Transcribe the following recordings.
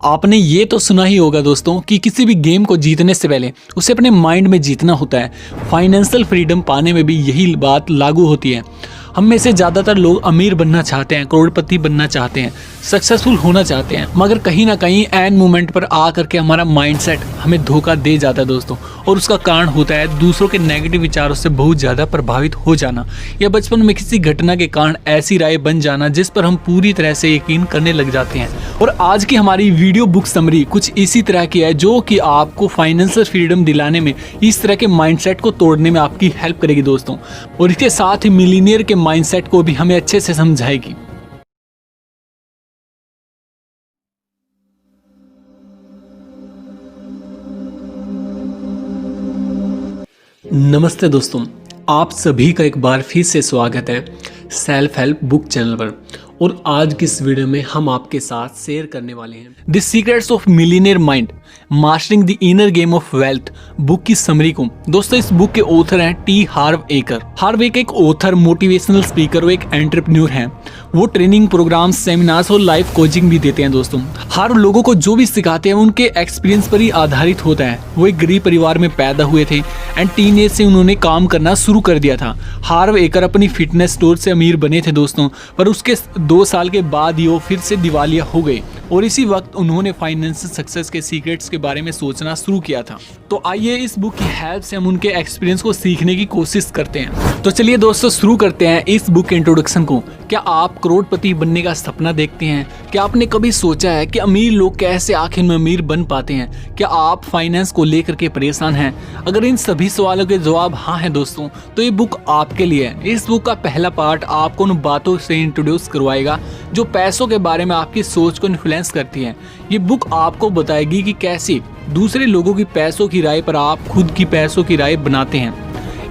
आपने ये तो सुना ही होगा दोस्तों कि किसी भी गेम को जीतने से पहले उसे अपने माइंड में जीतना होता है। फाइनेंशियल फ्रीडम पाने में भी यही बात लागू होती है। हम में से ज़्यादातर लोग अमीर बनना चाहते हैं, करोड़पति बनना चाहते हैं, सक्सेसफुल होना चाहते हैं, मगर कहीं ना कहीं एंड मोमेंट पर आ करके हमारा माइंडसेट हमें धोखा दे जाता है दोस्तों। और उसका कारण होता है दूसरों के नेगेटिव विचारों से बहुत ज़्यादा प्रभावित हो जाना, या बचपन में किसी घटना के कारण ऐसी राय बन जाना जिस पर हम पूरी तरह से यकीन करने लग जाते हैं। और आज की हमारी वीडियो बुक समरी कुछ इसी तरह की है, जो कि आपको फाइनेंशियल फ्रीडम दिलाने में, इस तरह के माइंडसेट को तोड़ने में आपकी हेल्प करेगी दोस्तों। और इसके साथ ही मिलीनियर के माइंडसेट को भी हमें अच्छे से समझाएगी। नमस्ते दोस्तों, आप सभी का एक बार फिर से स्वागत है सेल्फ हेल्प बुक चैनल पर। और आज की इस वीडियो में हम आपके साथ शेयर करने वाले हैं the secrets of millionaire mind mastering the inner game of wealth book की समरी को। दोस्तों इस बुक के ऑथर हैं टी हार्व एकर। हार्व एकर एक ऑथर, मोटिवेशनल स्पीकर और एक एंटरप्रेन्योर हैं। वो ट्रेनिंग प्रोग्राम्स, सेमिनार्स और लाइफ कोचिंग भी देते हैं दोस्तों। हार्व लोगों को जो भी सिखाते हैं उनके एक्सपीरियंस पर ही आधारित होता है। वो एक गरीब परिवार में पैदा हुए थे एंड टीन एज से उन्होंने काम करना शुरू कर दिया था। हार्व एकर अपनी फिटनेस स्टोर से अमीर बने थे दोस्तों, पर उसके 2 साल के बाद ही वो फिर से दिवालिया हो गए। और इसी वक्त उन्होंने फाइनेंशियल सक्सेस के सीक्रेट्स के बारे में सोचना शुरू किया था। तो आइए इस बुक की हेल्प से हम उनके एक्सपीरियंस को सीखने की कोशिश करते हैं। तो चलिए दोस्तों शुरू करते हैं इस बुक के इंट्रोडक्शन को। क्या आप करोड़पति बनने का सपना देखते हैं? क्या आपने कभी सोचा है कि अमीर लोग कैसे आखिर में अमीर बन पाते हैं? क्या आप फाइनेंस को लेकर के परेशान हैं? अगर इन सभी सवालों के जवाब हाँ हैं दोस्तों, तो ये बुक आपके लिए है। इस बुक का पहला पार्ट आपको उन बातों से इंट्रोड्यूस करवाएगा जो पैसों के बारे में आपकी सोच को इन्फ्लुएंस करती है। ये बुक आपको बताएगी कि कैसे दूसरे लोगों की पैसों की राय पर आप खुद की पैसों की राय बनाते हैं।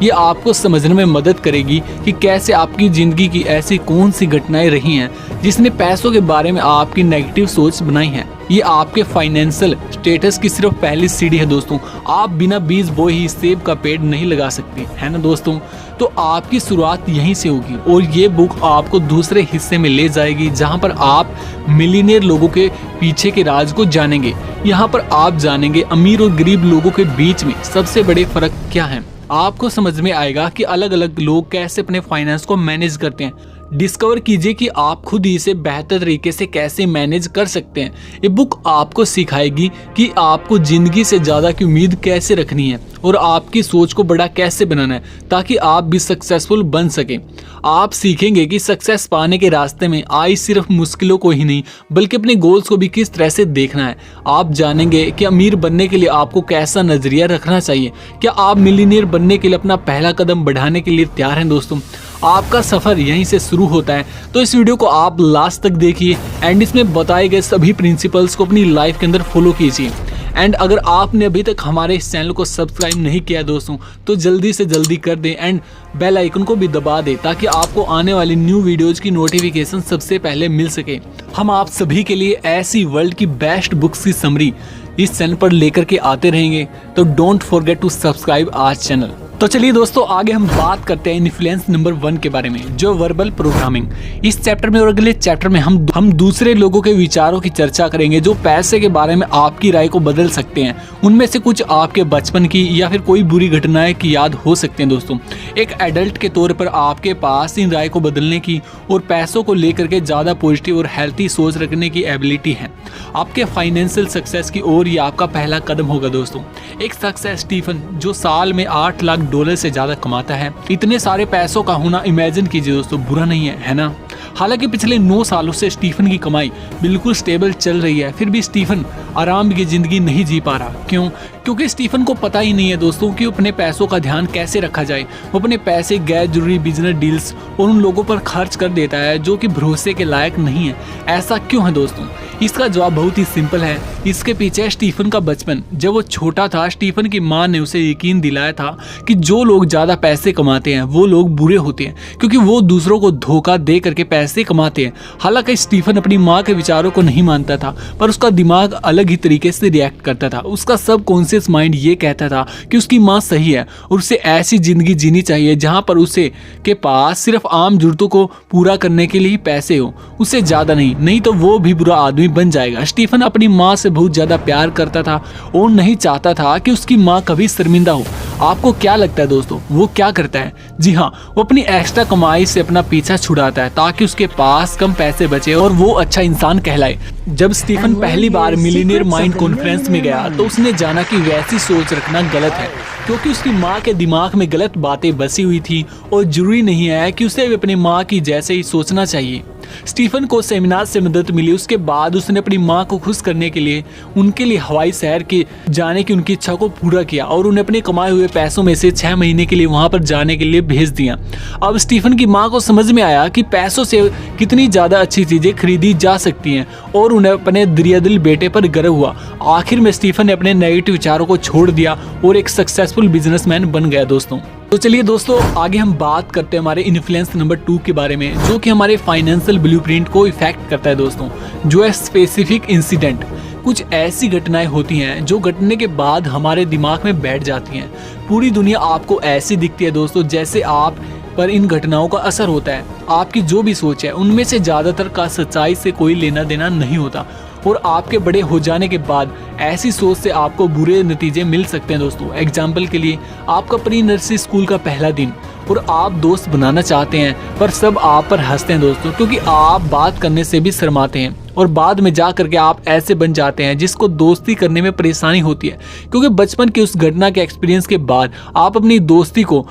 ये आपको समझने में मदद करेगी कि कैसे आपकी ज़िंदगी की ऐसी कौन सी घटनाएं रही हैं जिसने पैसों के बारे में आपकी नेगेटिव सोच बनाई है। ये आपके फाइनेंशियल स्टेटस की सिर्फ पहली सीढ़ी है दोस्तों। आप बिना बीज बोए ही सेब का पेड़ नहीं लगा सकते, है ना दोस्तों। तो आपकी शुरुआत यहीं से होगी और ये बुक आपको दूसरे हिस्से में ले जाएगी जहां पर आप मिलीनियर लोगों के पीछे के राज को जानेंगे। यहाँ पर आप जानेंगे अमीर और गरीब लोगों के बीच में सबसे बड़े फर्क क्या है। आपको समझ में आएगा कि अलग अलग लोग कैसे अपने फाइनेंस को मैनेज करते हैं। डिस्कवर कीजिए कि आप खुद ही इसे बेहतर तरीके से कैसे मैनेज कर सकते हैं। ये बुक आपको सिखाएगी कि आपको ज़िंदगी से ज़्यादा की उम्मीद कैसे रखनी है और आपकी सोच को बड़ा कैसे बनाना है ताकि आप भी सक्सेसफुल बन सकें। आप सीखेंगे कि सक्सेस पाने के रास्ते में आई सिर्फ मुश्किलों को ही नहीं बल्कि अपने गोल्स को भी किस तरह से देखना है। आप जानेंगे कि अमीर बनने के लिए आपको कैसा नज़रिया रखना चाहिए। क्या आप मिलीनियर बनने के लिए अपना पहला कदम बढ़ाने के लिए तैयार हैं दोस्तों? आपका सफ़र यहीं से शुरू होता है। तो इस वीडियो को आप लास्ट तक देखिए एंड इसमें बताए गए सभी प्रिंसिपल्स को अपनी लाइफ के अंदर फॉलो कीजिए। एंड अगर आपने अभी तक हमारे इस चैनल को सब्सक्राइब नहीं किया दोस्तों, तो जल्दी से जल्दी कर दें एंड बेल आइकन को भी दबा दें ताकि आपको आने वाली न्यू वीडियोज़ की नोटिफिकेशन सबसे पहले मिल सके। हम आप सभी के लिए ऐसी वर्ल्ड की बेस्ट बुक्स की समरी इस चैनल पर लेकर के आते रहेंगे। तो don't forget to subscribe our channel. तो चलिए दोस्तों आगे हम बात करते हैं इन्फ्लुएंस नंबर 1 के बारे में, जो वर्बल प्रोग्रामिंग। इस चैप्टर में और अगले चैप्टर में हम दूसरे लोगों के विचारों की चर्चा करेंगे जो पैसे के बारे में आपकी राय को बदल सकते हैं। उनमें से कुछ आपके बचपन की या फिर कोई बुरी घटनाएं की याद हो सकते हैं दोस्तों। एक एडल्ट के तौर पर आपके पास इन राय को बदलने की और पैसों को लेकर के ज़्यादा पॉजिटिव और हेल्थी सोच रखने की एबिलिटी है। आपके फाइनेंशियल सक्सेस की ओर ये आपका पहला कदम होगा दोस्तों। एक सक्सेस स्टीफन जो साल में $8 लाख से ज़्यादा कमाता है। इतने सारे पैसों का होना इमेजिन कीजिए दोस्तों, बुरा नहीं है ना। हालांकि पिछले 9 सालों से स्टीफन की कमाई बिल्कुल स्टेबल चल रही है, फिर भी स्टीफन आराम की जिंदगी नहीं जी पा रहा। क्यों? क्योंकि स्टीफन को पता ही नहीं है दोस्तों कि अपने पैसों का ध्यान कैसे रखा जाए। वो अपने पैसे गैर जरूरी बिजनेस डील्स और उन लोगों पर खर्च कर देता है जो कि भरोसे के लायक नहीं है। ऐसा क्यों है दोस्तों? इसका जवाब बहुत ही सिंपल है। इसके पीछे स्टीफन का बचपन। जब वो छोटा था, स्टीफन की माँ ने उसे यकीन दिलाया था कि जो लोग ज़्यादा पैसे कमाते हैं वो लोग बुरे होते हैं, क्योंकि वो दूसरों को धोखा दे करके पैसे कमाते हैं। हालांकि स्टीफन अपनी माँ के विचारों को नहीं मानता था, पर उसका दिमाग अलग ही तरीके से रिएक्ट करता था। उसका सबकॉन्शियस सबकॉन्शियस माइंड ये कहता था कि उसकी माँ सही है और उसे ऐसी ज़िंदगी जीनी चाहिए जहाँ पर उसे के पास सिर्फ आम ज़रूरतों को पूरा करने के लिए ही पैसे हो, उससे ज़्यादा नहीं तो वो भी बुरा आदमी बन जाएगा। स्टीफन अपनी माँ से बहुत ज़्यादा प्यार करता था और नहीं चाहता था कि उसकी माँ कभी शर्मिंदा हो। आपको क्या लगता है दोस्तों, वो क्या करता है? जी हाँ, वो अपनी एक्स्ट्रा कमाई से अपना पीछा छुड़ाता है ताकि उसके पास कम पैसे बचे और वो अच्छा इंसान कहलाए। जब स्टीफन पहली बार मिलियनेयर माइंड कॉन्फ्रेंस में गया तो उसने जाना कि वैसी सोच रखना गलत है, क्योंकि उसकी माँ के दिमाग में गलत बातें बसी हुई थी और जरूरी नहीं है कि उसे अपनी माँ की जैसे ही सोचना चाहिए। स्टीफन को सेमिनार से मदद मिली। उसके बाद उसने अपनी माँ को खुश करने के लिए उनके लिए हवाई शहर के जाने की उनकी इच्छा को पूरा किया और उन्हें अपने कमाए हुए पैसों में से 6 महीने के लिए वहां पर जाने के लिए भेज दिया। अब स्टीफन की माँ को समझ में आया कि पैसों से कितनी ज्यादा अच्छी चीजें खरीदी जा सकती हैं और उन्हें अपने दरियादिल बेटे पर गर्व हुआ। आखिर में स्टीफन ने अपने नेगेटिव विचारों को छोड़ दिया और एक सक्सेसफुल बिजनेसमैन बन गया दोस्तों। तो चलिए दोस्तों, आगे हम बात करते हैं हमारे इन्फ्लुएंस नंबर 2 के बारे में, जो कि हमारे फाइनेंशियल ब्लूप्रिंट को इफेक्ट करता है दोस्तों, जो है स्पेसिफिक इंसिडेंट। कुछ ऐसी घटनाएं होती हैं जो घटने के बाद हमारे दिमाग में बैठ जाती हैं। पूरी दुनिया आपको ऐसी दिखती है दोस्तों जैसे आप पर इन घटनाओं का असर होता है। आपकी जो भी सोच है उनमें से ज़्यादातर का सच्चाई से कोई लेना देना नहीं होता और आपके बड़े हो जाने के बाद ऐसी सोच से आपको बुरे नतीजे मिल सकते हैं दोस्तों। एग्जाम्पल के लिए, आपका प्री नर्सरी स्कूल का पहला दिन और आप दोस्त बनाना चाहते हैं पर सब आप पर हंसते हैं दोस्तों, क्योंकि आप बात करने से भी शर्माते हैं और बाद में जा करके आप ऐसे बन जाते हैं जिसको दोस्ती करने में परेशानी होती है, क्योंकि बचपन की उस घटना के एक्सपीरियंस के बाद आप अपनी दोस्ती को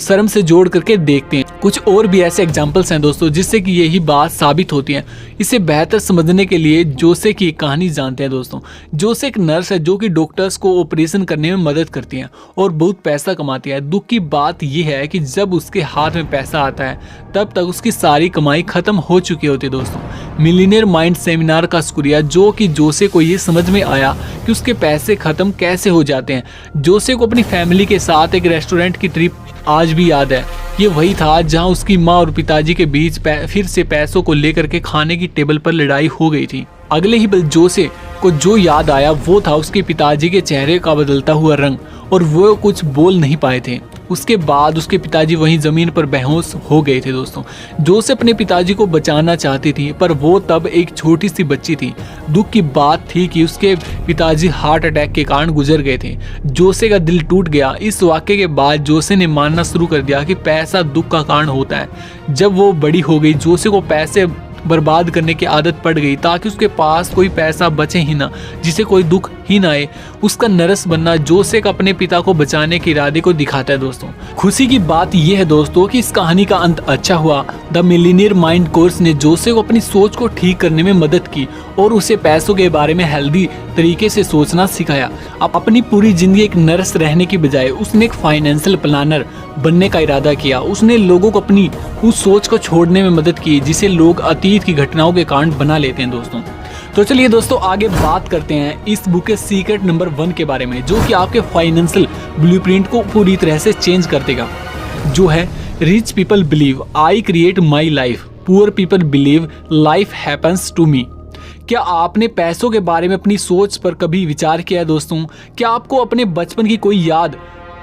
शर्म से जोड़ करके देखते हैं। कुछ और भी ऐसे एग्जाम्पल्स हैं दोस्तों जिससे कि यही बात साबित होती है। इसे बेहतर समझने के लिए जोसे की एक कहानी जानते हैं दोस्तों। जोसे एक नर्स है जो कि डॉक्टर्स को ऑपरेशन करने में मदद करती है और बहुत पैसा कमाती है। दुख की बात यह है कि जब उसके हाथ में पैसा आता है तब तक उसकी सारी कमाई खत्म हो चुकी होती है दोस्तों। मिलियनेयर माइंड सेमिनार का शुक्रिया जो कि जोसे को ये समझ में आया कि उसके पैसे खत्म कैसे हो जाते हैं। जोसे को अपनी फैमिली के साथ एक रेस्टोरेंट की ट्रिप आज भी याद है। ये वही था जहां उसकी माँ और पिताजी के बीच फिर से पैसों को लेकर के खाने की टेबल पर लड़ाई हो गई थी। अगले ही पल जोसे को जो याद आया वो था उसके पिताजी के चेहरे का बदलता हुआ रंग और वो कुछ बोल नहीं पाए थे। उसके बाद उसके पिताजी वहीं जमीन पर बेहोश हो गए थे दोस्तों। जोसे अपने पिताजी को बचाना चाहती थी पर वो तब एक छोटी सी बच्ची थी। दुख की बात थी कि उसके पिताजी हार्ट अटैक के कारण गुजर गए थे। जोसे का दिल टूट गया। इस वाक़े के बाद जोसे ने मानना शुरू कर दिया कि पैसा दुख का कारण होता है। जब वो बड़ी हो गई जोसे को पैसे बर्बाद करने की आदत पड़ गई ताकि उसके पास कोई पैसा बचे ही ना, जिसे कोई दुख ही ना आए। उसका नर्स बनना जोसे का अपने पिता को बचाने के इरादे को दिखाता है दोस्तों। खुशी की बात यह है दोस्तों कि इस कहानी का अंत अच्छा हुआ। द मिलियनेयर माइंड कोर्स ने जोसे को अपनी सोच को ठीक करने में मदद की और उसे पैसों के बारे में हेल्दी तरीके से सोचना सिखाया। अब अपनी पूरी जिंदगी एक नर्स रहने की बजाय उसने एक फाइनेंशियल प्लानर बनने का इरादा किया। उसने लोगों को अपनी उस सोच को छोड़ने में मदद की जिसे लोग अतीत की घटनाओं के कारण बना लेते हैं दोस्तों। तो चलिए दोस्तों, आगे बात करते हैं इस बुक के सीक्रेट नंबर 1 के बारे में, जो कि आपके फाइनेंशियल ब्लूप्रिंट को पूरी तरह से चेंज कर देगा, जो है rich people believe I create my life, poor people believe life happens to me. क्या आपने पैसों के बारे में अपनी सोच पर कभी विचार किया है दोस्तों? क्या आपको अपने बचपन की कोई याद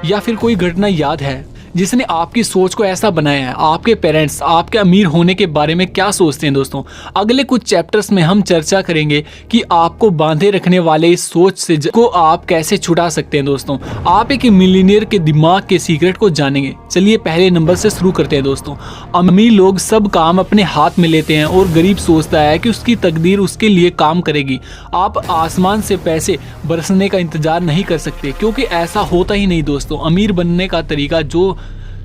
या फिर कोई घटना याद है जिसने आपकी सोच को ऐसा बनाया है? आपके पेरेंट्स आपके अमीर होने के बारे में क्या सोचते हैं दोस्तों? अगले कुछ चैप्टर्स में हम चर्चा करेंगे कि आपको बांधे रखने वाले इस सोच से को आप कैसे छुड़ा सकते हैं दोस्तों। आप एक मिलियनेयर के दिमाग के सीक्रेट को जानेंगे। चलिए पहले नंबर से शुरू करते हैं दोस्तों। अमीर लोग सब काम अपने हाथ में लेते हैं और गरीब सोचता है कि उसकी तकदीर उसके लिए काम करेगी। आप आसमान से पैसे बरसने का इंतजार नहीं कर सकते, क्योंकि ऐसा होता ही नहीं दोस्तों। अमीर बनने का तरीका जो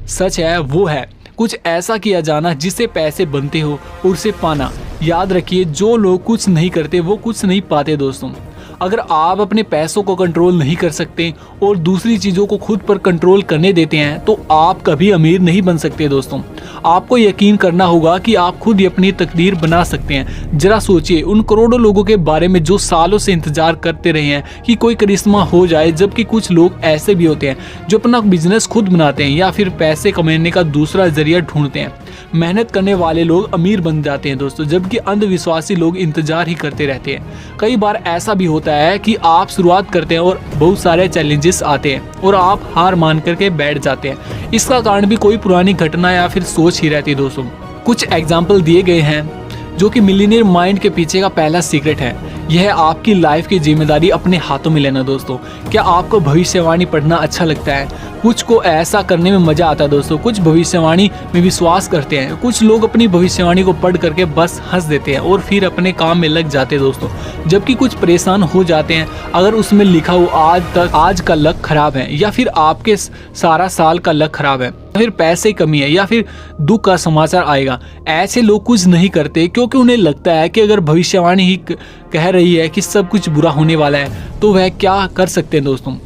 सच है वो है कुछ ऐसा किया जाना जिससे पैसे बनते हो और उसे पाना। याद रखिए, जो लोग कुछ नहीं करते वो कुछ नहीं पाते दोस्तों। अगर आप अपने पैसों को कंट्रोल नहीं कर सकते और दूसरी चीज़ों को खुद पर कंट्रोल करने देते हैं तो आप कभी अमीर नहीं बन सकते दोस्तों। आपको यकीन करना होगा कि आप खुद ही अपनी तकदीर बना सकते हैं। जरा सोचिए उन करोड़ों लोगों के बारे में जो सालों से इंतजार करते रहे हैं कि कोई करिश्मा हो जाए, जबकि कुछ लोग ऐसे भी होते हैं जो अपना बिजनेस खुद बनाते हैं या फिर पैसे कमाने का दूसरा जरिया ढूंढते हैं। मेहनत करने वाले लोग अमीर बन जाते हैं दोस्तों, जबकि अंधविश्वासी लोग इंतजार ही करते रहते हैं। कई बार ऐसा भी होता है कि आप शुरुआत करते हैं और बहुत सारे चैलेंजेस आते हैं और आप हार मान करके बैठ जाते हैं। इसका कारण भी कोई पुरानी घटना या फिर सोच ही रहती है दोस्तों। कुछ एग्जाम्पल दिए गए हैं जो कि मिलियनेयर माइंड के पीछे का पहला सीक्रेट है। यह है आपकी लाइफ की जिम्मेदारी अपने हाथों में लेना दोस्तों। क्या आपको भविष्यवाणी पढ़ना अच्छा लगता है? कुछ को ऐसा करने में मजा आता है दोस्तों। कुछ भविष्यवाणी में विश्वास करते हैं। कुछ लोग अपनी भविष्यवाणी को पढ़ करके बस हंस देते हैं और फिर अपने काम में लग जाते हैं दोस्तों, जबकि कुछ परेशान हो जाते हैं अगर उसमें लिखा हो आज का लक खराब है, या फिर आपके सारा साल का लक खराब है, या फिर पैसे कमी है, या फिर दुख का समाचार आएगा। ऐसे लोग कुछ नहीं करते क्योंकि उन्हें लगता है कि अगर भविष्यवाणी ही कह रही है कि सब कुछ बुरा होने वाला है तो वह क्या कर सकते हैं दोस्तों।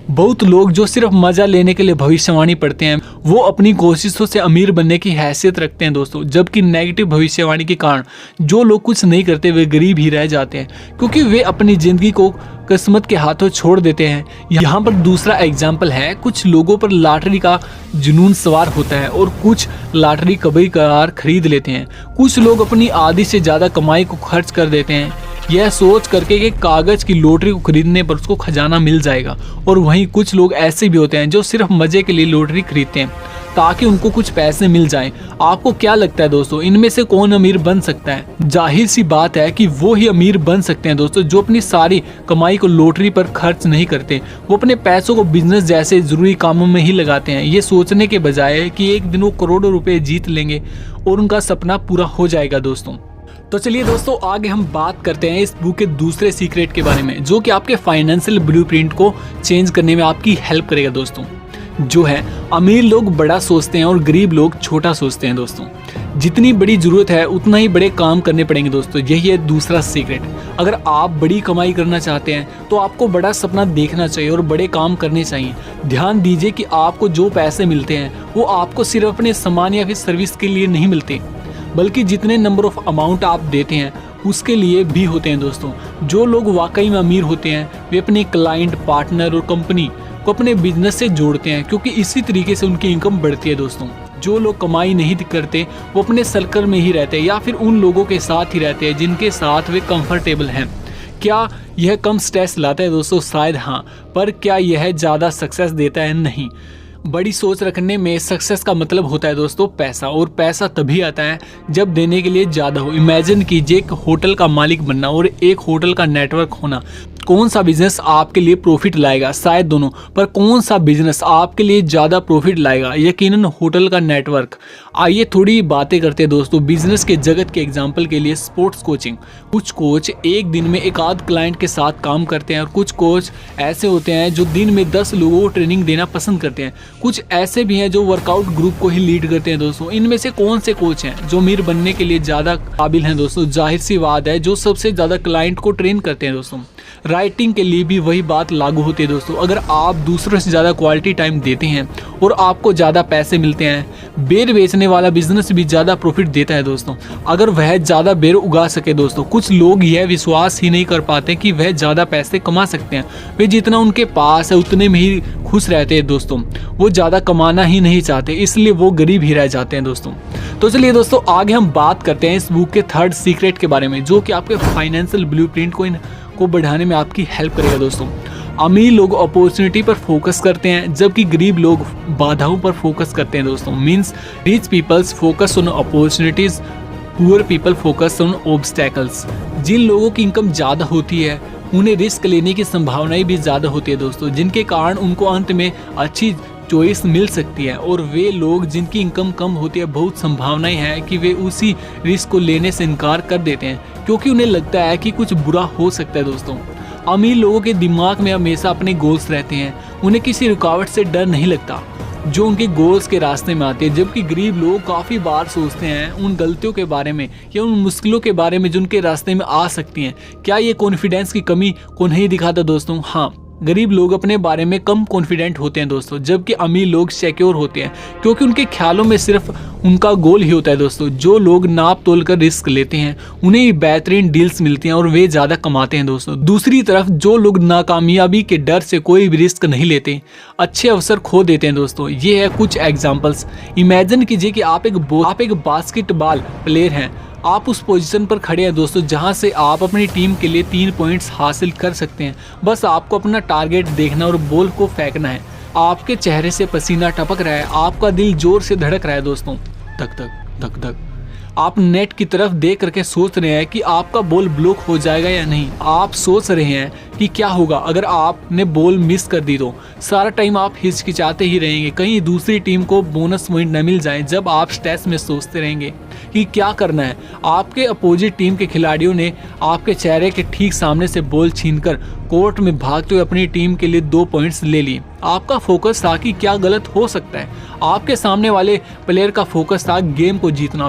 बहुत लोग जो सिर्फ मजा लेने के लिए भविष्यवाणी पढ़ते हैं वो अपनी कोशिशों से अमीर बनने की हैसियत रखते हैं दोस्तों, जबकि नेगेटिव भविष्यवाणी के कारण जो लोग कुछ नहीं करते वे गरीब ही रह जाते हैं क्योंकि वे अपनी जिंदगी को किस्मत के हाथों छोड़ देते हैं। यहाँ पर दूसरा एग्जाम्पल है, कुछ लोगों पर लॉटरी का जुनून सवार होता है और कुछ लॉटरी कभी कभार खरीद लेते हैं। कुछ लोग अपनी आधी से ज़्यादा कमाई को खर्च कर देते हैं यह सोच करके कि कागज की लॉटरी को खरीदने पर उसको खजाना मिल जाएगा, और वहीं कुछ लोग ऐसे भी होते हैं जो सिर्फ मजे के लिए लॉटरी खरीदते हैं ताकि उनको कुछ पैसे मिल जाएं। आपको क्या लगता है दोस्तों, इनमें से कौन अमीर बन सकता है? जाहिर सी बात है कि वो ही अमीर बन सकते हैं दोस्तों जो अपनी सारी कमाई को लॉटरी पर खर्च नहीं करते। वो अपने पैसों को बिजनेस जैसे जरूरी कामों में ही लगाते हैं, ये सोचने के बजाय कि एक दिन वो करोड़ों रुपए जीत लेंगे और उनका सपना पूरा हो जाएगा दोस्तों। तो चलिए दोस्तों, आगे हम बात करते हैं इस बुक के दूसरे सीक्रेट के बारे में जो कि आपके फाइनेंशियल ब्लूप्रिंट को चेंज करने में आपकी हेल्प करेगा दोस्तों, जो है अमीर लोग बड़ा सोचते हैं और गरीब लोग छोटा सोचते हैं दोस्तों। जितनी बड़ी जरूरत है उतना ही बड़े काम करने पड़ेंगे दोस्तों, यही है दूसरा सीक्रेट। अगर आप बड़ी कमाई करना चाहते हैं तो आपको बड़ा सपना देखना चाहिए और बड़े काम करने चाहिए। ध्यान दीजिए कि आपको जो पैसे मिलते हैं वो आपको सिर्फ अपने सामान या फिर सर्विस के लिए नहीं मिलते, बल्कि जितने नंबर ऑफ अमाउंट आप देते हैं उसके लिए भी होते हैं दोस्तों। जो लोग वाकई में अमीर होते हैं वे अपने क्लाइंट, पार्टनर और कंपनी को अपने बिजनेस से जोड़ते हैं क्योंकि इसी तरीके से उनकी इनकम बढ़ती है दोस्तों। जो लोग कमाई नहीं करते वो अपने सर्कल में ही रहते हैं या फिर उन लोगों के साथ ही रहते हैं जिनके साथ वे कंफर्टेबल हैं। क्या यह कम स्ट्रेस लाता है दोस्तों? शायद हाँ, पर क्या यह ज़्यादा सक्सेस देता है? नहीं। बड़ी सोच रखने में सक्सेस का मतलब होता है दोस्तों पैसा, और पैसा तभी आता है जब देने के लिए ज़्यादा हो। इमेजिन कीजिए एक होटल का मालिक बनना और एक होटल का नेटवर्क होना। कौन सा बिजनेस आपके लिए प्रॉफिट लाएगा? शायद दोनों, पर कौन सा बिजनेस आपके लिए ज़्यादा प्रॉफिट लाएगा? यकीनन होटल का नेटवर्क। आइए थोड़ी बातें करते हैं दोस्तों बिजनेस के जगत के एग्जाम्पल के लिए। Sports coaching. कुछ कोच एक दिन में एक आध क्लाइंट के साथ काम करते हैं और कुछ कोच ऐसे होते हैं जो दिन में 10 लोगों को ट्रेनिंग देना पसंद करते हैं। कुछ ऐसे भी हैं जो वर्कआउट ग्रुप को ही लीड करते हैं दोस्तों। इनमें से कौन से कोच हैं जो अमीर बनने के लिए ज़्यादा काबिल हैं दोस्तों? जाहिर सी बात है जो सबसे ज़्यादा क्लाइंट को ट्रेन करते हैं दोस्तों। राइटिंग के लिए भी वही बात लागू होती है दोस्तों। अगर आप दूसरों से ज़्यादा क्वालिटी टाइम देते हैं और आपको ज़्यादा पैसे मिलते हैं। बेर बेचने वाला बिजनेस भी ज़्यादा प्रॉफिट देता है दोस्तों अगर वह ज़्यादा बेर उगा सके दोस्तों। कुछ लोग यह विश्वास ही नहीं कर पाते कि वह ज़्यादा पैसे कमा सकते हैं। वे जितना उनके पास है उतने में ही खुश रहते हैं दोस्तों। वो ज़्यादा कमाना ही नहीं चाहते, इसलिए वो गरीब ही रह जाते हैं दोस्तों। तो चलिए दोस्तों, आगे हम बात करते हैं इस बुक के थर्ड सीक्रेट के बारे में जो कि आपके फाइनेंशियल ब्लूप्रिंट को बढ़ाने में आपकी हेल्प करेगा दोस्तों। अमीर लोग अपॉर्चुनिटी पर फोकस करते हैं जबकि गरीब लोग बाधाओं पर फोकस करते हैं दोस्तों। Means rich peoples focus on opportunities, poor people focus on obstacles. जिन लोगों की इनकम ज़्यादा होती है उन्हें रिस्क लेने की संभावनाएं भी ज़्यादा होती है दोस्तों, जिनके कारण उनको अंत में अच्छी चॉइस मिल सकती है। और वे लोग जिनकी इनकम कम होती है बहुत संभावनाएं हैं कि वे उसी रिस्क को लेने से इनकार कर देते हैं क्योंकि उन्हें लगता है कि कुछ बुरा हो सकता है दोस्तों। अमीर लोगों के दिमाग में हमेशा अपने गोल्स रहते हैं, उन्हें किसी रुकावट से डर नहीं लगता जो उनके गोल्स के रास्ते में आते हैं। जबकि गरीब लोग काफ़ी बार सोचते हैं उन गलतियों के बारे में या उन मुश्किलों के बारे में जो उनके रास्ते में आ सकती हैं। क्या ये कॉन्फिडेंस की कमी को नहीं दिखाता दोस्तों? हाँ, गरीब लोग अपने बारे में कम कॉन्फिडेंट होते हैं दोस्तों, जबकि अमीर लोग सिक्योर होते हैं क्योंकि उनके ख्यालों में सिर्फ उनका गोल ही होता है दोस्तों। जो लोग नाप तोल कर रिस्क लेते हैं उन्हें बेहतरीन डील्स मिलती हैं और वे ज़्यादा कमाते हैं दोस्तों। दूसरी तरफ जो लोग नाकामयाबी के डर से कोई भी रिस्क नहीं लेते अच्छे अवसर खो देते हैं दोस्तों। ये है कुछ एग्जाम्पल्स। इमेजिन कीजिए कि आप एक बास्केटबॉल प्लेयर हैं। आप उस पोजीशन पर खड़े हैं दोस्तों जहां से आप अपनी टीम के लिए 3 पॉइंट्स हासिल कर सकते हैं। बस आपको अपना टारगेट देखना और बॉल को फेंकना है। आपके चेहरे से पसीना टपक रहा है, आपका दिल जोर से धड़क रहा है दोस्तों, धक धक धक धक। आप नेट की तरफ देख करके सोच रहे हैं कि आपका बॉल ब्लॉक हो जाएगा या नहीं। आप सोच रहे हैं कि क्या होगा अगर आपने बॉल मिस कर दी तो। सारा टाइम आप हिचकिचाते ही रहेंगे कहीं दूसरी टीम को बोनस पॉइंट न मिल जाए। जब आप स्ट्रेस में सोचते रहेंगे कि क्या करना है, आपके अपोजिट टीम के खिलाड़ियों ने आपके चेहरे के ठीक सामने से बॉल छीनकर कोर्ट में भागते हुए अपनी टीम के लिए 2 पॉइंट्स ले लिए। आपका फोकस था कि क्या गलत हो सकता है, आपके सामने वाले प्लेयर का फोकस था गेम को जीतना।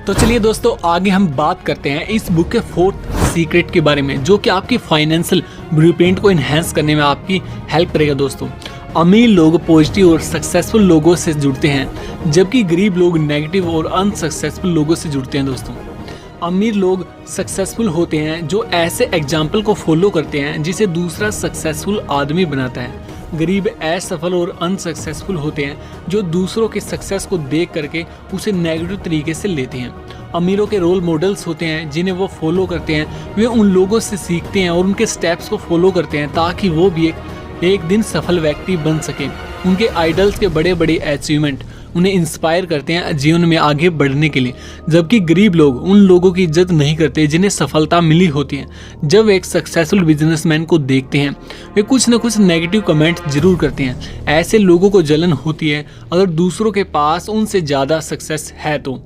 तो चलिए दोस्तों आगे हम बात करते हैं इस बुक के 4th सीक्रेट के बारे में, जो कि आपकी फाइनेंशियल ब्लूप्रिंट को इन्हेंस करने में आपकी हेल्प करेगा दोस्तों। अमीर लोग पॉजिटिव और सक्सेसफुल लोगों से जुड़ते हैं, जबकि गरीब लोग नेगेटिव और अनसक्सेसफुल लोगों से जुड़ते हैं दोस्तों। अमीर लोग सक्सेसफुल होते हैं जो ऐसे एग्जाम्पल को फॉलो करते हैं जिसे दूसरा सक्सेसफुल आदमी बनाता है। गरीब असफल और अनसक्सेसफुल होते हैं जो दूसरों के सक्सेस को देख करके उसे नेगेटिव तरीके से लेते हैं। अमीरों के रोल मॉडल्स होते हैं जिन्हें वो फॉलो करते हैं। वे उन लोगों से सीखते हैं और उनके स्टेप्स को फॉलो करते हैं ताकि वो भी एक दिन सफल व्यक्ति बन सके। उनके आइडल्स के बड़े बड़े अचीवमेंट उन्हें इंस्पायर करते हैं जीवन में आगे बढ़ने के लिए। जबकि गरीब लोग उन लोगों की इज्जत नहीं करते जिन्हें सफलता मिली होती है। जब वे एक सक्सेसफुल बिजनेसमैन को देखते हैं वे कुछ न कुछ नेगेटिव कमेंट जरूर करते हैं। ऐसे लोगों को जलन होती है अगर दूसरों के पास उनसे ज़्यादा सक्सेस है तो।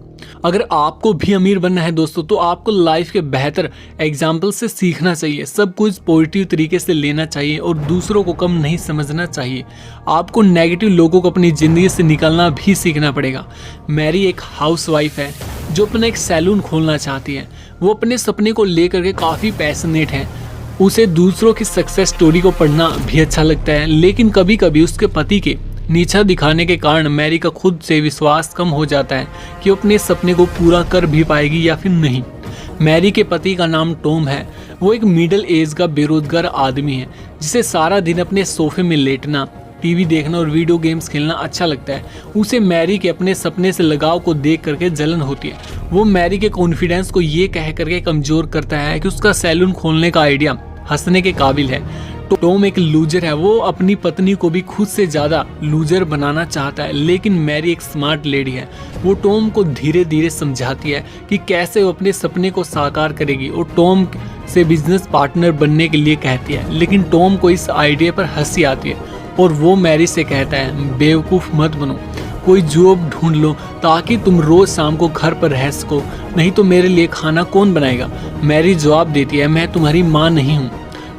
अगर आपको भी अमीर बनना है दोस्तों तो आपको लाइफ के बेहतर एग्जाम्पल से सीखना चाहिए। सब कुछ पॉजिटिव तरीके से लेना चाहिए और दूसरों को कम नहीं समझना चाहिए। आपको नेगेटिव लोगों को अपनी ज़िंदगी से निकालना भी सीखना पड़ेगा। मैरी एक हाउसवाइफ है जो अपना एक सैलून खोलना चाहती है। वो अपने सपने को लेकर के काफ़ी पैशनेट है। उसे दूसरों की सक्सेस स्टोरी को पढ़ना भी अच्छा लगता है, लेकिन कभी कभी उसके पति के नीचा दिखाने के कारण मैरी का खुद से विश्वास कम हो जाता है कि वो अपने सपने को पूरा कर भी पाएगी या फिर नहीं। मैरी के पति का नाम टॉम है। वो एक मिडिल एज का बेरोजगार आदमी है जिसे सारा दिन अपने सोफे में लेटना, टीवी देखना और वीडियो गेम्स खेलना अच्छा लगता है। उसे मैरी के अपने सपने से लगाव को देख करके जलन होती है। वो मैरी के कॉन्फिडेंस को ये कह करके कमजोर करता है कि उसका सैलून खोलने का आइडिया हंसने के काबिल है। टॉम एक लूजर है। वो अपनी पत्नी को भी खुद से ज़्यादा लूजर बनाना चाहता है, लेकिन मैरी एक स्मार्ट लेडी है। वो टॉम को धीरे धीरे समझाती है कि कैसे वो अपने सपने को साकार करेगी और टॉम से बिजनेस पार्टनर बनने के लिए कहती है। लेकिन टॉम को इस आइडिया पर हंसी आती है और वो मैरी से कहता है, बेवकूफ़ मत बनो, कोई जॉब ढूंढ लो ताकि तुम रोज़ शाम को घर पर रह सको, नहीं तो मेरे लिए खाना कौन बनाएगा। मैरी जवाब देती है, मैं तुम्हारी माँ नहीं हूँ,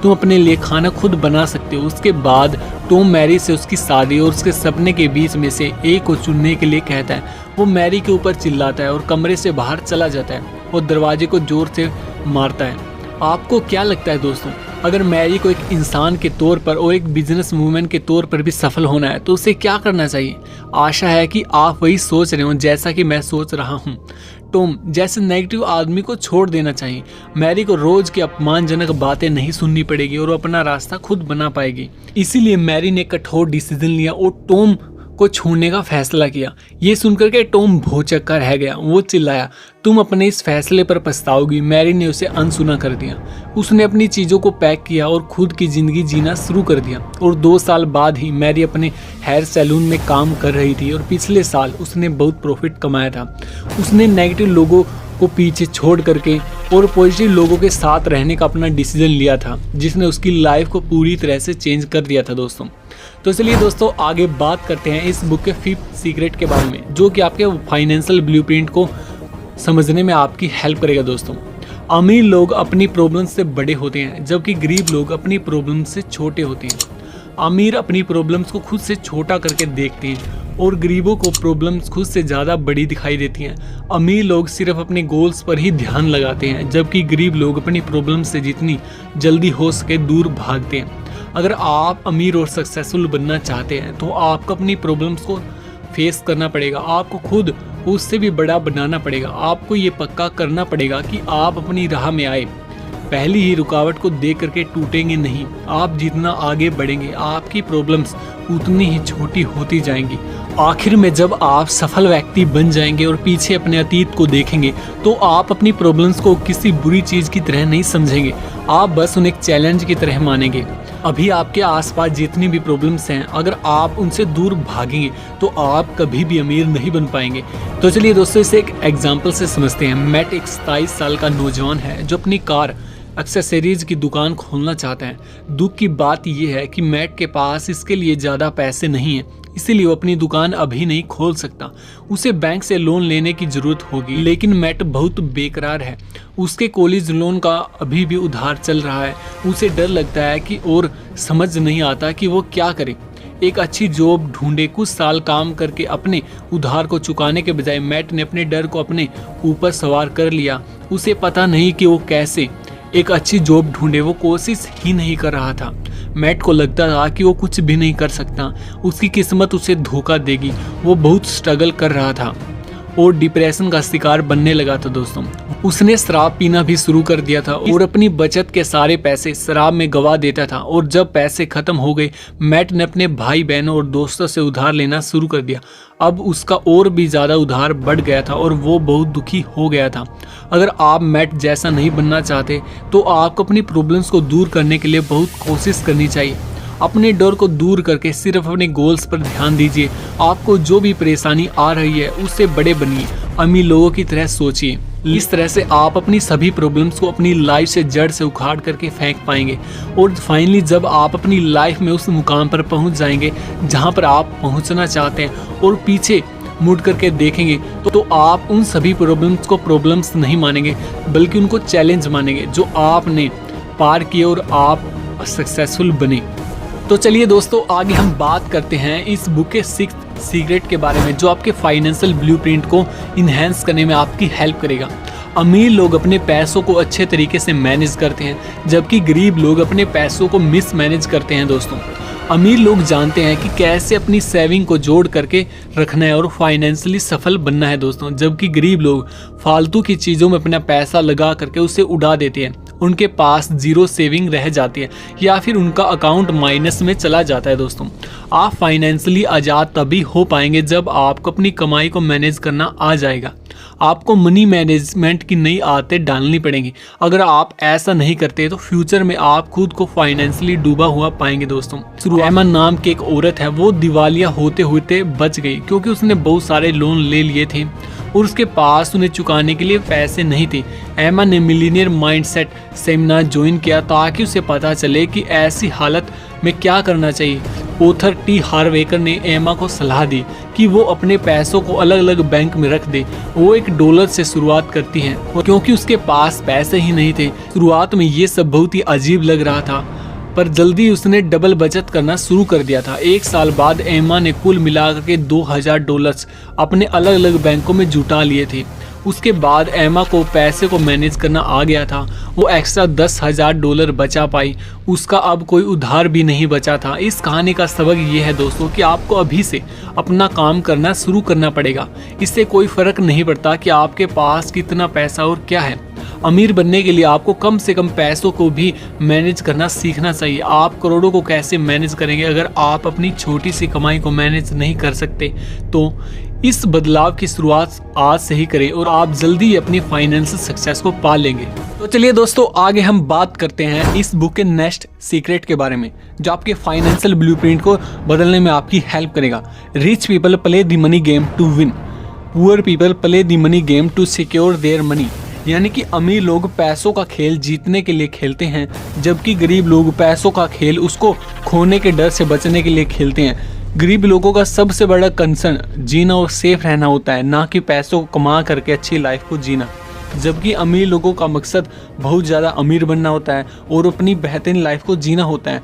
तुम अपने लिए खाना खुद बना सकते हो। उसके बाद टॉम मैरी से उसकी शादी और उसके सपने के बीच में से एक को चुनने के लिए कहता है। वो मैरी के ऊपर चिल्लाता है और कमरे से बाहर चला जाता है और दरवाजे को जोर से मारता है। आपको क्या लगता है दोस्तों, अगर मैरी को एक इंसान के तौर पर और एक बिजनेस वूमेन के तौर पर भी सफल होना है तो उसे क्या करना चाहिए? आशा है कि आप वही सोच रहे हो जैसा कि मैं सोच रहा हूँ। टॉम जैसे नेगेटिव आदमी को छोड़ देना चाहिए। मैरी को रोज की अपमानजनक बातें नहीं सुननी पड़ेगी और अपना रास्ता खुद बना पाएगी। इसीलिए मैरी ने कठोर डिसीजन लिया और टॉम को छोड़ने का फैसला किया। ये सुनकर के टॉम भौचक्का रह गया। वो चिल्लाया, तुम अपने इस फैसले पर पछताओगी। मैरी ने उसे अनसुना कर दिया। उसने अपनी चीज़ों को पैक किया और खुद की ज़िंदगी जीना शुरू कर दिया। और 2 साल बाद ही मैरी अपने हेयर सैलून में काम कर रही थी और पिछले साल उसने बहुत प्रॉफिट कमाया था। उसने नेगेटिव लोगों को पीछे छोड़ करके और पॉजिटिव लोगों के साथ रहने का अपना डिसीजन लिया था, जिसने उसकी लाइफ को पूरी तरह से चेंज कर दिया था दोस्तों। तो चलिए दोस्तों आगे बात करते हैं इस बुक के 5th सीक्रेट के बारे में, जो कि आपके फाइनेंशियल ब्लूप्रिंट को समझने में आपकी हेल्प करेगा दोस्तों। अमीर लोग अपनी प्रॉब्लम से बड़े होते हैं, जबकि गरीब लोग अपनी प्रॉब्लम से छोटे होते हैं। अमीर अपनी प्रॉब्लम्स को खुद से छोटा करके देखते हैं और गरीबों को प्रॉब्लम्स खुद से ज़्यादा बड़ी दिखाई देती हैं। अमीर लोग सिर्फ अपने गोल्स पर ही ध्यान लगाते हैं, जबकि गरीब लोग अपनी प्रॉब्लम से जितनी जल्दी हो सके दूर भागते हैं। अगर आप अमीर और सक्सेसफुल बनना चाहते हैं तो आपको अपनी प्रॉब्लम्स को फेस करना पड़ेगा, आपको खुद उससे भी बड़ा बनाना पड़ेगा। आपको ये पक्का करना पड़ेगा कि आप अपनी राह में आए पहली ही रुकावट को देख करके टूटेंगे नहीं। आप जितना आगे बढ़ेंगे आपकी प्रॉब्लम्स उतनी ही छोटी होती जाएंगी। आखिर में जब आप सफल व्यक्ति बन जाएंगे और पीछे अपने अतीत को देखेंगे तो आप अपनी प्रॉब्लम्स को किसी बुरी चीज़ की तरह नहीं समझेंगे, आप बस उन्हें एक चैलेंज की तरह मानेंगे। अभी आपके आसपास जितनी भी प्रॉब्लम्स हैं, अगर आप उनसे दूर भागेंगे तो आप कभी भी अमीर नहीं बन पाएंगे। तो चलिए दोस्तों, इसे एक एग्जाम्पल से समझते हैं। मैट एक 27 साल का नौजवान है जो अपनी कार एक्सेसरीज की दुकान खोलना चाहता है। दुख की बात यह है कि मैट के पास इसके लिए ज़्यादा पैसे नहीं हैं, इसीलिए वो अपनी दुकान अभी नहीं खोल सकता। उसे बैंक से लोन लेने की ज़रूरत होगी, लेकिन मैट बहुत बेकरार है। उसके कॉलेज लोन का अभी भी उधार चल रहा है। उसे डर लगता है कि और समझ नहीं आता कि वो क्या करे। एक अच्छी जॉब ढूंढे। कुछ साल काम करके अपने उधार को चुकाने के बजाय मैट ने अपने डर को अपने ऊपर सवार कर लिया। उसे पता नहीं कि वो कैसे एक अच्छी जॉब ढूंढे, वो कोशिश ही नहीं कर रहा था। मैट को लगता था कि वो कुछ भी नहीं कर सकता, उसकी किस्मत उसे धोखा देगी। वो बहुत स्ट्रगल कर रहा था और डिप्रेशन का शिकार बनने लगा था दोस्तों। उसने शराब पीना भी शुरू कर दिया था और अपनी बचत के सारे पैसे शराब में गवा देता था। और जब पैसे खत्म हो गए, मैट ने अपने भाई बहनों और दोस्तों से उधार लेना शुरू कर दिया। अब उसका और भी ज़्यादा उधार बढ़ गया था और वो बहुत दुखी हो गया था। अगर आप मैट जैसा नहीं बनना चाहते तो आपको अपनी प्रॉब्लम्स को दूर करने के लिए बहुत कोशिश करनी चाहिए। अपने डर को दूर करके सिर्फ अपने गोल्स पर ध्यान दीजिए। आपको जो भी परेशानी आ रही है उससे बड़े बनिए, अमीर लोगों की तरह सोचिए। इस तरह से आप अपनी सभी प्रॉब्लम्स को अपनी लाइफ से जड़ से उखाड़ करके फेंक पाएंगे। और फाइनली जब आप अपनी लाइफ में उस मुकाम पर पहुंच जाएंगे जहां पर आप पहुंचना चाहते हैं और पीछे मुड़ करके देखेंगे तो आप उन सभी प्रॉब्लम्स को प्रॉब्लम्स नहीं मानेंगे, बल्कि उनको चैलेंज मानेंगे जो आपने पार किए और आप सक्सेसफुल बने। तो चलिए दोस्तों, आगे हम बात करते हैं इस बुक के 6th सीक्रेट के बारे में, जो आपके फाइनेंशियल ब्लूप्रिंट को इन्हेंस करने में आपकी हेल्प करेगा। अमीर लोग अपने पैसों को अच्छे तरीके से मैनेज करते हैं, जबकि गरीब लोग अपने पैसों को मिसमैनेज करते हैं दोस्तों। अमीर लोग जानते हैं कि कैसे अपनी सेविंग को जोड़ करके रखना है और फाइनेंशियली सफल बनना है दोस्तों, जबकि गरीब लोग फालतू की चीज़ों में अपना पैसा लगा करके उसे उड़ा देते हैं। उनके पास जीरो सेविंग रह जाती है या फिर उनका अकाउंट माइनस में चला जाता है दोस्तों। आप फाइनेंशियली आज़ाद तभी हो पाएंगे जब आपको अपनी कमाई को मैनेज करना आ जाएगा। आपको मनी मैनेजमेंट की नई आदतें डालनी पड़ेंगी। अगर आप ऐसा नहीं करते तो फ्यूचर में आप खुद को फाइनेंशियली डूबा हुआ पाएंगे दोस्तों। एमा नाम की एक औरत है, वो दिवालिया होते होते बच गई क्योंकि उसने बहुत सारे लोन ले लिए थे और उसके पास उन्हें चुकाने के लिए पैसे नहीं थे। एमा ने मिलीनियर माइंडसेट सेमिनार ज्वाइन किया ताकि उसे पता चले कि ऐसी हालत में क्या करना चाहिए। ऑथर टी हार्व एकर ने एमा को सलाह दी कि वो अपने पैसों को अलग अलग बैंक में रख दे। वो $1 से शुरुआत करती है क्योंकि उसके पास पैसे ही नहीं थे। शुरुआत में ये सब बहुत ही अजीब लग रहा था, पर जल्दी उसने डबल बचत करना शुरू कर दिया था। 1 साल बाद एमा ने कुल मिलाकर के $2000 अपने अलग अलग बैंकों में जुटा लिए थे। उसके बाद एमा को पैसे को मैनेज करना आ गया था। वो एक्स्ट्रा $10,000 बचा पाई। उसका अब कोई उधार भी नहीं बचा था। इस कहानी का सबक ये है दोस्तों कि आपको अभी से अपना काम करना शुरू करना पड़ेगा। इससे कोई फ़र्क नहीं पड़ता कि आपके पास कितना पैसा और क्या है। अमीर बनने के लिए आपको कम से कम पैसों को भी मैनेज करना सीखना चाहिए। आप करोड़ों को कैसे मैनेज करेंगे अगर आप अपनी छोटी सी कमाई को मैनेज नहीं कर सकते? तो इस बदलाव की शुरुआत आज से ही करें और आप जल्दी ही अपनी फाइनेंशियल सक्सेस को पा लेंगे। तो चलिए दोस्तों, आगे हम बात करते हैं इस बुक के नेक्स्ट सीक्रेट के बारे में, जो आपके फाइनेंशियल ब्लूप्रिंट को बदलने में आपकी हेल्प करेगा। Rich people play the money game to win, poor people play the money game to secure their money. यानी कि अमीर लोग पैसों का खेल जीतने के लिए खेलते हैं, जबकि गरीब लोग पैसों का खेल उसको खोने के डर से बचने के लिए खेलते हैं। गरीब लोगों का सबसे बड़ा कंसर्न जीना और सेफ रहना होता है, ना कि पैसों को कमा करके अच्छी लाइफ को जीना। जबकि अमीर लोगों का मकसद बहुत ज़्यादा अमीर बनना होता है और अपनी बेहतरीन लाइफ को जीना होता है।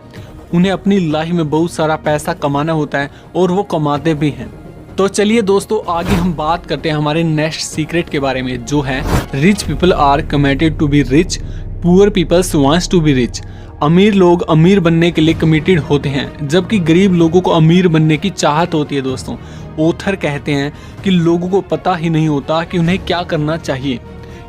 उन्हें अपनी लाइफ में बहुत सारा पैसा कमाना होता है और वो कमाते भी हैं। तो चलिए दोस्तों, आगे हम बात करते हैं हमारे नेक्स्ट सीक्रेट के बारे में, जो है rich people are committed to be rich poor peoples wants to be rich. अमीर लोग अमीर बनने के लिए कमिटेड होते हैं, जबकि गरीब लोगों को अमीर बनने की चाहत होती है दोस्तों। ऑथर कहते हैं कि लोगों को पता ही नहीं होता कि उन्हें क्या करना चाहिए,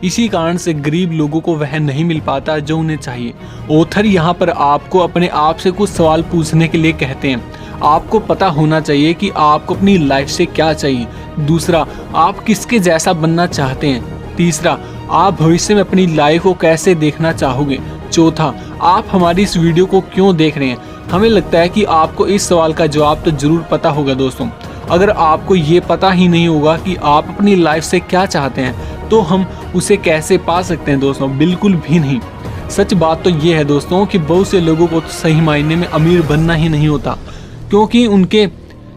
इसी कारण से गरीब लोगों को वह नहीं मिल पाता जो उन्हें चाहिए। ऑथर यहाँ पर आपको अपने आप से कुछ सवाल पूछने के लिए कहते हैं। आपको पता होना चाहिए कि आपको अपनी लाइफ से क्या चाहिए। दूसरा, आप किसके जैसा बनना चाहते हैं। तीसरा, आप भविष्य में अपनी लाइफ को कैसे देखना चाहोगे। चौथा, आप हमारी इस वीडियो को क्यों देख रहे हैं। हमें लगता है कि आपको इस सवाल का जवाब तो जरूर पता होगा दोस्तों। अगर आपको ये पता ही नहीं होगा कि आप अपनी लाइफ से क्या चाहते हैं तो हम उसे कैसे पा सकते हैं दोस्तों, बिल्कुल भी नहीं। सच बात तो ये है दोस्तों कि बहुत से लोगों को तो सही मायने में अमीर बनना ही नहीं होता, क्योंकि उनके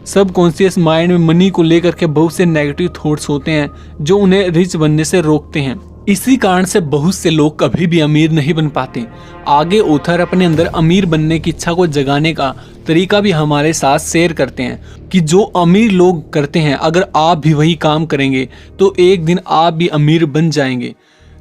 सबकॉन्शियस माइंड में मनी को लेकर के बहुत से नेगेटिव थॉट्स होते हैं जो उन्हें रिच बनने से रोकते हैं। इसी कारण से बहुत से लोग कभी भी अमीर नहीं बन पाते। आगे ऑथर अपने अंदर अमीर बनने की इच्छा को जगाने का तरीका भी हमारे साथ शेयर करते हैं कि जो अमीर लोग करते हैं, अगर आप भी वही काम करेंगे तो एक दिन आप भी अमीर बन जाएंगे।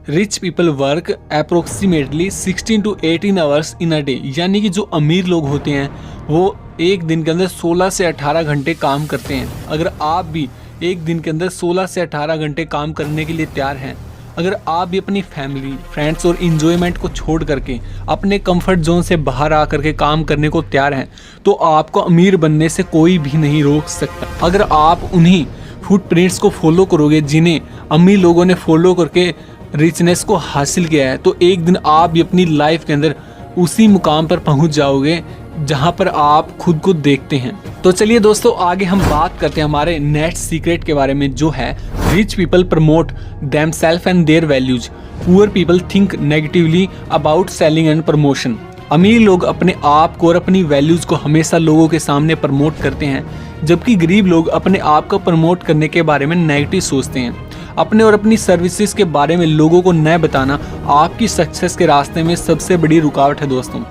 Rich people work approximately 16 to 18 hours in a day, यानी कि जो अमीर लोग होते हैं वो एक दिन के अंदर 16 से 18 घंटे काम करते हैं। अगर आप भी एक दिन के अंदर 16 से 18 घंटे काम करने के लिए तैयार हैं, अगर आप भी अपनी फैमिली, फ्रेंड्स और इंजॉयमेंट को छोड़ करके अपने कंफर्ट जोन से बाहर आ करके काम करने को तैयार हैं, तो आपको अमीर बनने से कोई भी नहीं रोक सकता। अगर आप उन्हीं फुटप्रिंट्स को फॉलो करोगे जिन्हें अमीर लोगों ने फॉलो करके रिचनेस को हासिल किया है, तो एक दिन आप भी अपनी लाइफ के अंदर उसी मुकाम पर पहुंच जाओगे जहां पर आप खुद को देखते हैं। तो चलिए दोस्तों, आगे हम बात करते हैं हमारे नेक्स्ट सीक्रेट के बारे में, जो है rich people promote themselves and their values, poor people think negatively about selling and promotion. अमीर लोग अपने आप को और अपनी वैल्यूज को हमेशा लोगों के सामने प्रमोट करते हैं, जबकि गरीब लोग अपने आप को प्रमोट करने के बारे में नेगेटिव सोचते हैं। अपने और अपनी सर्विसेज के बारे में लोगों को न बताना आपकी सक्सेस के रास्ते में सबसे बड़ी रुकावट है दोस्तों।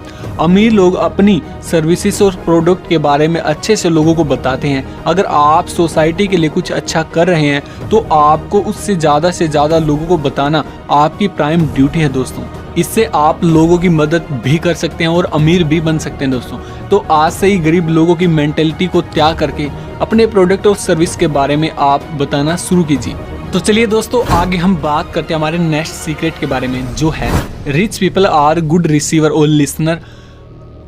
अमीर लोग अपनी सर्विसेज और प्रोडक्ट के बारे में अच्छे से लोगों को बताते हैं। अगर आप सोसाइटी के लिए कुछ अच्छा कर रहे हैं तो आपको उससे से ज़्यादा लोगों को बताना आपकी प्राइम ड्यूटी है दोस्तों। इससे आप लोगों की मदद भी कर सकते हैं और अमीर भी बन सकते हैं दोस्तों। तो आज से ही गरीब लोगों की मेंटेलिटी को त्याग करके अपने प्रोडक्ट और सर्विस के बारे में आप बताना शुरू कीजिए। तो चलिए दोस्तों, आगे हम बात करते हैं हमारे नेक्स्ट सीक्रेट के बारे में, जो है rich people are good receiver और listener,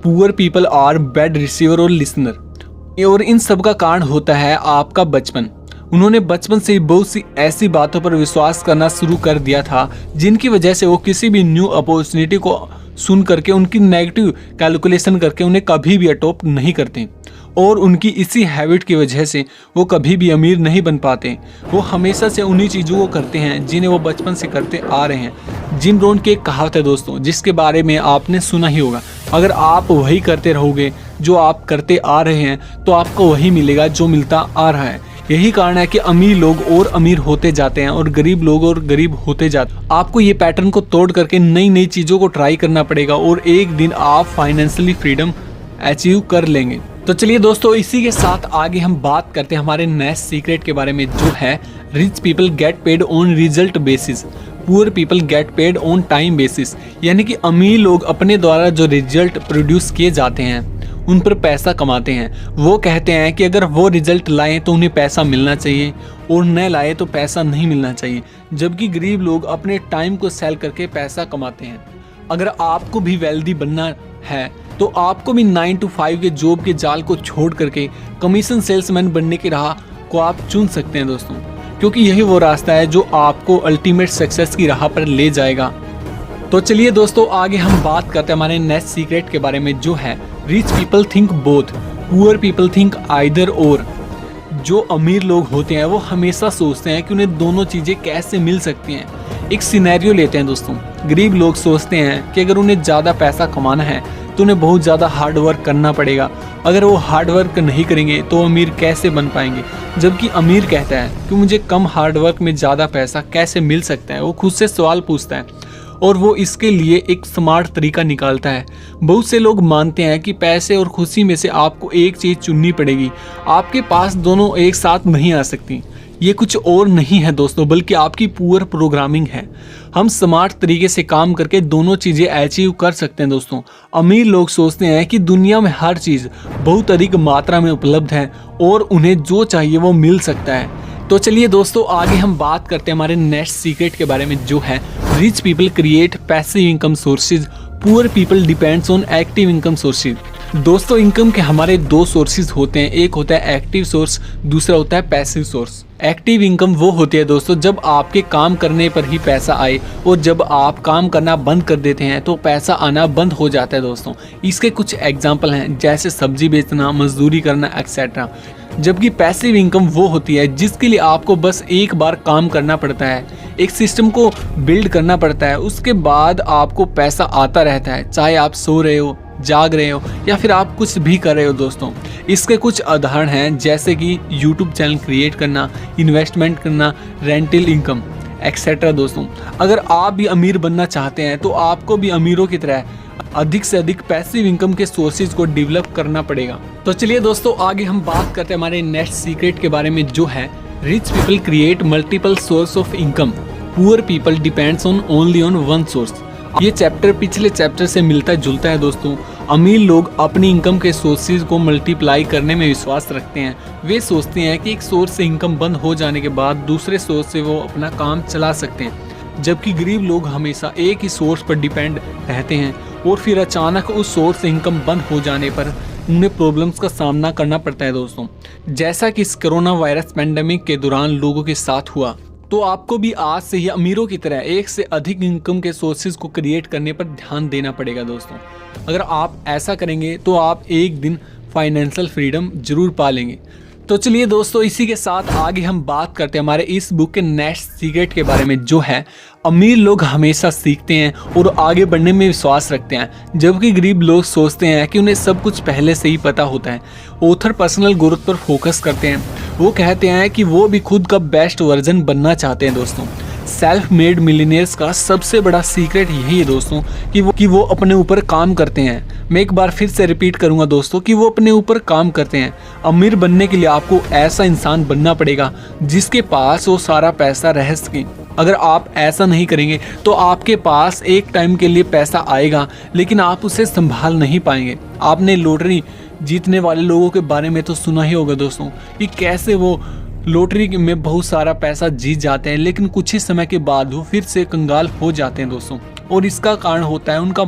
poor people are bad receiver और लिसनर। और इन सब का कारण होता है आपका बचपन। उन्होंने बचपन से ही बहुत सी ऐसी बातों पर विश्वास करना शुरू कर दिया था जिनकी वजह से वो किसी भी न्यू अपॉर्चुनिटी को सुन करके उनकी नेगेटिव कैलकुलेशन करके उन्हें कभी भी अडॉप्ट नहीं करते, और उनकी इसी हैबिट की वजह से वो कभी भी अमीर नहीं बन पाते। वो हमेशा से उन्हीं चीज़ों को करते हैं जिन्हें वो बचपन से करते आ रहे हैं। जिम रोन की एक कहावत है दोस्तों, जिसके बारे में आपने सुना ही होगा, अगर आप वही करते रहोगे जो आप करते आ रहे हैं तो आपको वही मिलेगा जो मिलता आ रहा है। यही कारण है कि अमीर लोग और अमीर होते जाते हैं और गरीब लोग और गरीब होते जाते हैं। आपको ये पैटर्न को तोड़ करके नई नई चीज़ों को ट्राई करना पड़ेगा और एक दिन आप फाइनेंशियली फ्रीडम अचीव कर लेंगे। तो चलिए दोस्तों, इसी के साथ आगे हम बात करते हैं हमारे नेक्स्ट सीक्रेट के बारे में, जो है rich people get paid on result basis, poor people get paid on time basis. यानी कि अमीर लोग अपने द्वारा जो रिजल्ट प्रोड्यूस किए जाते हैं उन पर पैसा कमाते हैं। वो कहते हैं कि अगर वो रिजल्ट लाएं तो उन्हें पैसा मिलना चाहिए और न लाए तो पैसा नहीं मिलना चाहिए, जबकि गरीब लोग अपने टाइम को सेल करके पैसा कमाते हैं। अगर आपको भी वेल्दी बनना है तो आपको भी 9 to 5 के जॉब के जाल को छोड़ करके कमीशन सेल्समैन बनने की राह को आप चुन सकते हैं दोस्तों, क्योंकि यही वो रास्ता है जो आपको अल्टीमेट सक्सेस की राह पर ले जाएगा। तो चलिए दोस्तों, आगे हम बात करते हैं हमारे नेक्स्ट सीक्रेट के बारे में, जो है rich people think both, poor people think either और। जो अमीर लोग होते हैं वो हमेशा सोचते हैं कि उन्हें दोनों चीज़ें कैसे मिल सकती हैं। एक सिनेरियो लेते हैं दोस्तों, गरीब लोग सोचते हैं कि अगर उन्हें ज़्यादा पैसा कमाना है तो उन्हें बहुत ज़्यादा हार्ड वर्क करना पड़ेगा। अगर वो हार्ड वर्क नहीं करेंगे तो अमीर कैसे बन पाएंगे, जबकि अमीर कहता है कि मुझे कम हार्ड वर्क में ज़्यादा पैसा कैसे मिल सकता है। वो खुद से सवाल पूछता है और वो इसके लिए एक स्मार्ट तरीका निकालता है। बहुत से लोग मानते हैं कि पैसे और खुशी में से आपको एक चीज़ चुननी पड़ेगी, आपके पास दोनों एक साथ नहीं आ सकती। ये कुछ और नहीं है दोस्तों, बल्कि आपकी पुअर प्रोग्रामिंग है। हम स्मार्ट तरीके से काम करके दोनों चीज़ें अचीव कर सकते हैं दोस्तों। अमीर लोग सोचते हैं कि दुनिया में हर चीज़ बहुत अधिक मात्रा में उपलब्ध है और उन्हें जो चाहिए वो मिल सकता है। तो चलिए दोस्तों, आगे हम बात करते हैं हमारे नेक्स्ट सीक्रेट के बारे में, जो है rich people create passive income sources, poor people depends on active income sources. दोस्तों, इनकम के हमारे दो सोर्सेज होते हैं, एक होता है एक्टिव सोर्स, दूसरा होता है पैसिव सोर्स। एक्टिव इनकम वो होती है दोस्तों जब आपके काम करने पर ही पैसा आए, और जब आप काम करना बंद कर देते हैं तो पैसा आना बंद हो जाता है दोस्तों। इसके कुछ एग्जाम्पल हैं, जैसे सब्जी बेचना, मजदूरी करना एक्सेट्रा। जबकि पैसिव इनकम वो होती है जिसके लिए आपको बस एक बार काम करना पड़ता है, एक सिस्टम को बिल्ड करना पड़ता है, उसके बाद आपको पैसा आता रहता है, चाहे आप सो रहे हो, जाग रहे हो या फिर आप कुछ भी कर रहे हो दोस्तों। इसके कुछ उदाहरण हैं, जैसे कि यूट्यूब चैनल क्रिएट करना, इन्वेस्टमेंट करना, रेंटल इनकम एक्सेट्रा दोस्तों। अगर आप भी अमीर बनना चाहते हैं तो आपको भी अमीरों की तरह अधिक से अधिक पैसिव इनकम के सोर्सेज को डेवलप करना पड़ेगा। तो चलिए दोस्तों, आगे हम बात करते हैं हमारे नेक्स्ट सीक्रेट के बारे में, जो है rich people create multiple source of income, poor people depends on only on one source. ये चैप्टर पिछले चैप्टर से मिलता जुलता है दोस्तों। अमीर लोग अपनी इनकम के सोर्सेज को मल्टीप्लाई करने में विश्वास रखते हैं। वे सोचते हैं कि एक सोर्स से इनकम बंद हो जाने के बाद दूसरे सोर्स से वो अपना काम चला सकते हैं, जबकि गरीब लोग हमेशा एक ही सोर्स पर डिपेंड रहते हैं और फिर अचानक उस सोर्स से इनकम बंद हो जाने पर उन्हें प्रॉब्लम्स का सामना करना पड़ता है दोस्तों। जैसा कि इस कोरोना वायरस पेंडेमिक के दौरान लोगों के साथ हुआ, तो आपको भी आज से ही अमीरों की तरह एक से अधिक इनकम के सोर्सेज को क्रिएट करने पर ध्यान देना पड़ेगा दोस्तों। अगर आप ऐसा करेंगे तो आप एक दिन फाइनेंशियल फ्रीडम जरूर पा लेंगे। तो चलिए दोस्तों, इसी के साथ आगे हम बात करते हैं हमारे इस बुक के नेक्स्ट सीक्रेट के बारे में, जो है अमीर लोग हमेशा सीखते हैं और आगे बढ़ने में विश्वास रखते हैं, जबकि गरीब लोग सोचते हैं कि उन्हें सब कुछ पहले से ही पता होता है। ऑथर पर्सनल ग्रोथ पर फोकस करते हैं। वो कहते हैं कि वो भी खुद का बेस्ट वर्जन बनना चाहते हैं दोस्तों। सेल्फ मेड मिलियनेयर्स का सबसे बड़ा सीक्रेट यही है दोस्तों कि वो अपने ऊपर काम करते हैं। मैं एक बार फिर से रिपीट करूंगा दोस्तों कि वो अपने ऊपर काम करते हैं। अमीर बनने के लिए आपको ऐसा इंसान बनना पड़ेगा जिसके पास वो सारा पैसा रह सके। अगर आप ऐसा नहीं करेंगे तो आपके पास एक टाइम के लिए पैसा आएगा, लेकिन आप उसे संभाल नहीं पाएंगे। आपने लॉटरी जीतने वाले लोगों के बारे में तो सुना ही होगा दोस्तों कि कैसे वो लॉटरी में बहुत सारा पैसा जीत जाते हैं, लेकिन कुछ ही समय के बाद वो फिर से कंगाल हो जाते हैं दोस्तों। और इसका कारण होता है उनका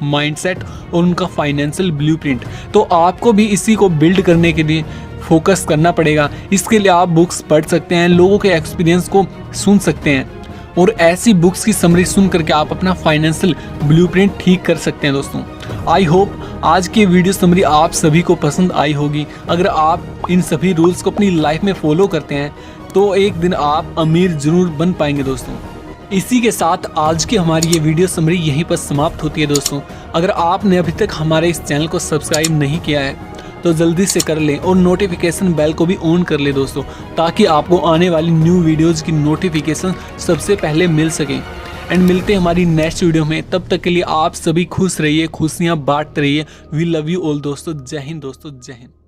माइंडसेट और उनका फाइनेंशियल ब्लूप्रिंट। तो आपको भी इसी को बिल्ड करने के लिए फोकस करना पड़ेगा। इसके लिए आप बुक्स पढ़ सकते हैं, लोगों के एक्सपीरियंस को सुन सकते हैं, और ऐसी बुक्स की समरी सुन करके आप अपना फाइनेंशियल ब्लूप्रिंट ठीक कर सकते हैं दोस्तों। आई होप आज की वीडियो समरी आप सभी को पसंद आई होगी। अगर आप इन सभी रूल्स को अपनी लाइफ में फॉलो करते हैं तो एक दिन आप अमीर जरूर बन पाएंगे दोस्तों। इसी के साथ आज की हमारी ये वीडियो समरी यहीं पर समाप्त होती है दोस्तों। अगर आपने अभी तक हमारे इस चैनल को सब्सक्राइब नहीं किया है तो जल्दी से कर लें और नोटिफिकेशन बेल को भी ऑन कर ले दोस्तों, ताकि आपको आने वाली न्यू वीडियोज़ की नोटिफिकेशन सबसे पहले मिल सके। एंड मिलते हैं हमारी नेक्स्ट वीडियो में। तब तक के लिए आप सभी खुश रहिए, खुशियाँ बांटते रहिए। वी लव यू ऑल दोस्तों। जय हिंद दोस्तों, जय हिंद।